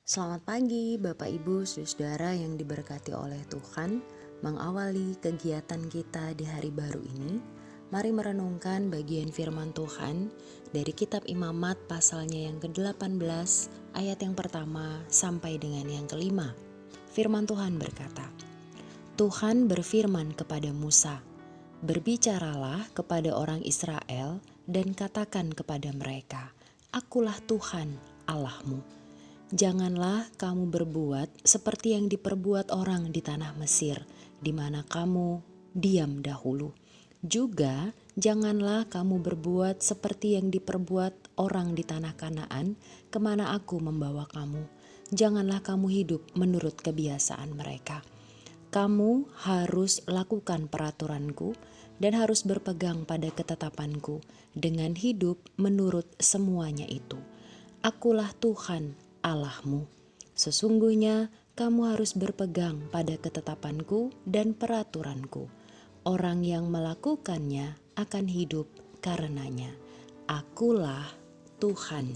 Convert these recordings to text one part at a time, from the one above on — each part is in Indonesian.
Selamat pagi Bapak Ibu Saudara yang diberkati oleh Tuhan. Mengawali kegiatan kita di hari baru ini, mari merenungkan bagian firman Tuhan dari kitab Imamat pasalnya yang ke-18 ayat yang pertama sampai dengan yang kelima. Firman Tuhan berkata, Tuhan berfirman kepada Musa, "Berbicaralah kepada orang Israel dan katakan kepada mereka, Akulah Tuhan Allahmu. Janganlah kamu berbuat seperti yang diperbuat orang di tanah Mesir, di mana kamu diam dahulu. Juga janganlah kamu berbuat seperti yang diperbuat orang di tanah Kanaan, kemana aku membawa kamu. Janganlah kamu hidup menurut kebiasaan mereka. Kamu harus lakukan peraturanku dan harus berpegang pada ketetapanku dengan hidup menurut semuanya itu. Akulah Tuhan Allahmu. Sesungguhnya kamu harus berpegang pada ketetapanku dan peraturanku. Orang yang melakukannya akan hidup karenanya. Akulah Tuhan."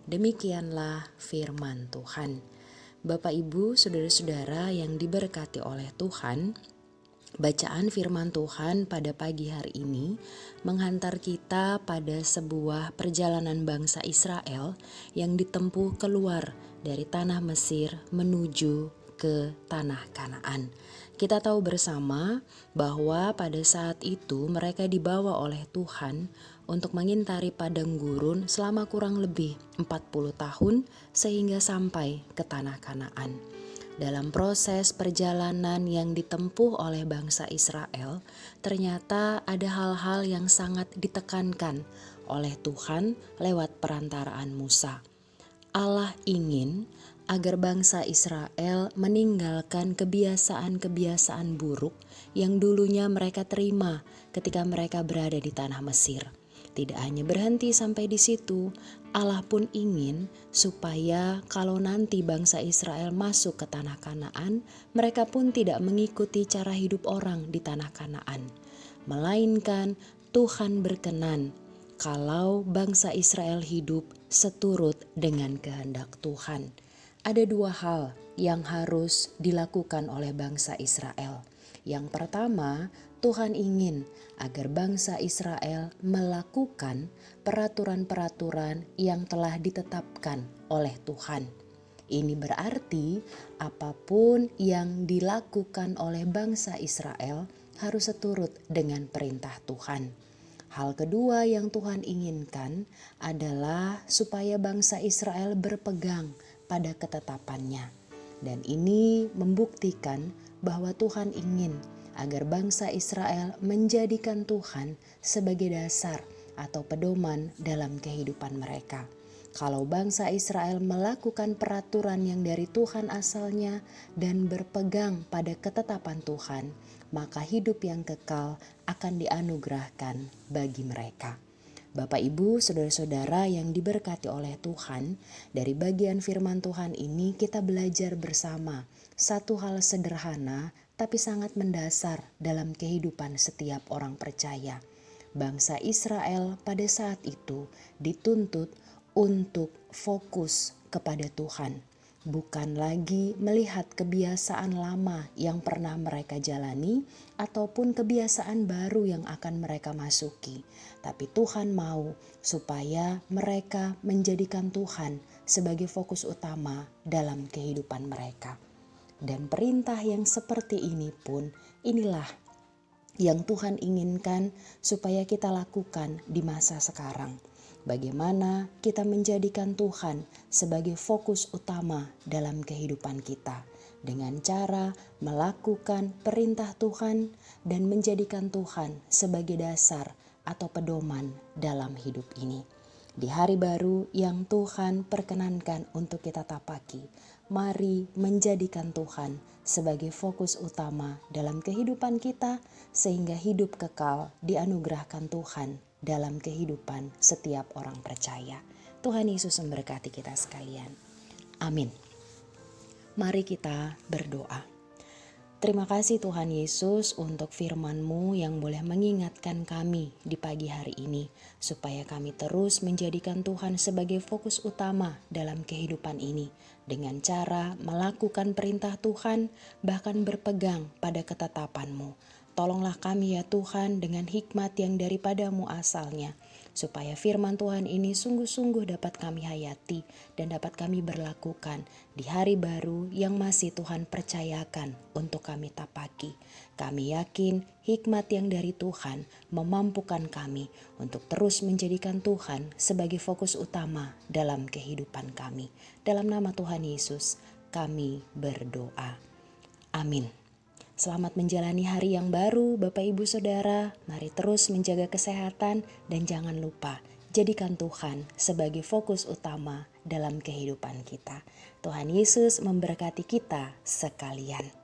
Demikianlah firman Tuhan. Bapak Ibu, saudara-saudara yang diberkati oleh Tuhan, bacaan firman Tuhan pada pagi hari ini menghantar kita pada sebuah perjalanan bangsa Israel yang ditempuh keluar dari tanah Mesir menuju ke tanah Kanaan. Kita tahu bersama bahwa pada saat itu mereka dibawa oleh Tuhan untuk mengintari padang gurun selama kurang lebih 40 tahun sehingga sampai ke tanah Kanaan. Dalam proses perjalanan yang ditempuh oleh bangsa Israel, ternyata ada hal-hal yang sangat ditekankan oleh Tuhan lewat perantaraan Musa. Allah ingin agar bangsa Israel meninggalkan kebiasaan-kebiasaan buruk yang dulunya mereka terima ketika mereka berada di tanah Mesir. Tidak hanya berhenti sampai di situ, Allah pun ingin supaya kalau nanti bangsa Israel masuk ke tanah Kanaan, mereka pun tidak mengikuti cara hidup orang di tanah Kanaan. Melainkan Tuhan berkenan kalau bangsa Israel hidup seturut dengan kehendak Tuhan. Ada dua hal yang harus dilakukan oleh bangsa Israel. Yang pertama, Tuhan ingin agar bangsa Israel melakukan peraturan-peraturan yang telah ditetapkan oleh Tuhan. Ini berarti apapun yang dilakukan oleh bangsa Israel harus seturut dengan perintah Tuhan. Hal kedua yang Tuhan inginkan adalah supaya bangsa Israel berpegang pada ketetapannya. Dan ini membuktikan bahwa Tuhan ingin agar bangsa Israel menjadikan Tuhan sebagai dasar atau pedoman dalam kehidupan mereka. Kalau bangsa Israel melakukan peraturan yang dari Tuhan asalnya dan berpegang pada ketetapan Tuhan, maka hidup yang kekal akan dianugerahkan bagi mereka. Bapak Ibu, saudara-saudara yang diberkati oleh Tuhan, dari bagian firman Tuhan ini kita belajar bersama satu hal sederhana tapi sangat mendasar dalam kehidupan setiap orang percaya. Bangsa Israel pada saat itu dituntut untuk fokus kepada Tuhan, bukan lagi melihat kebiasaan lama yang pernah mereka jalani ataupun kebiasaan baru yang akan mereka masuki. Tapi Tuhan mau supaya mereka menjadikan Tuhan sebagai fokus utama dalam kehidupan mereka. Dan perintah yang seperti ini pun inilah yang Tuhan inginkan supaya kita lakukan di masa sekarang. Bagaimana kita menjadikan Tuhan sebagai fokus utama dalam kehidupan kita dengan cara melakukan perintah Tuhan dan menjadikan Tuhan sebagai dasar atau pedoman dalam hidup ini. Di hari baru yang Tuhan perkenankan untuk kita tapaki, mari menjadikan Tuhan sebagai fokus utama dalam kehidupan kita sehingga hidup kekal dianugerahkan Tuhan dalam kehidupan setiap orang percaya. Tuhan Yesus memberkati kita sekalian. Amin. Mari kita berdoa. Terima kasih Tuhan Yesus untuk firman-Mu yang boleh mengingatkan kami di pagi hari ini, supaya kami terus menjadikan Tuhan sebagai fokus utama dalam kehidupan ini, dengan cara melakukan perintah Tuhan, bahkan berpegang pada ketetapan-Mu. Tolonglah kami ya Tuhan dengan hikmat yang daripada-Mu asalnya, supaya firman Tuhan ini sungguh-sungguh dapat kami hayati dan dapat kami berlakukan di hari baru yang masih Tuhan percayakan untuk kami tapaki. Kami yakin hikmat yang dari Tuhan memampukan kami untuk terus menjadikan Tuhan sebagai fokus utama dalam kehidupan kami. Dalam nama Tuhan Yesus kami berdoa. Amin. Selamat menjalani hari yang baru Bapak Ibu Saudara. Mari terus menjaga kesehatan dan jangan lupa jadikan Tuhan sebagai fokus utama dalam kehidupan kita. Tuhan Yesus memberkati kita sekalian.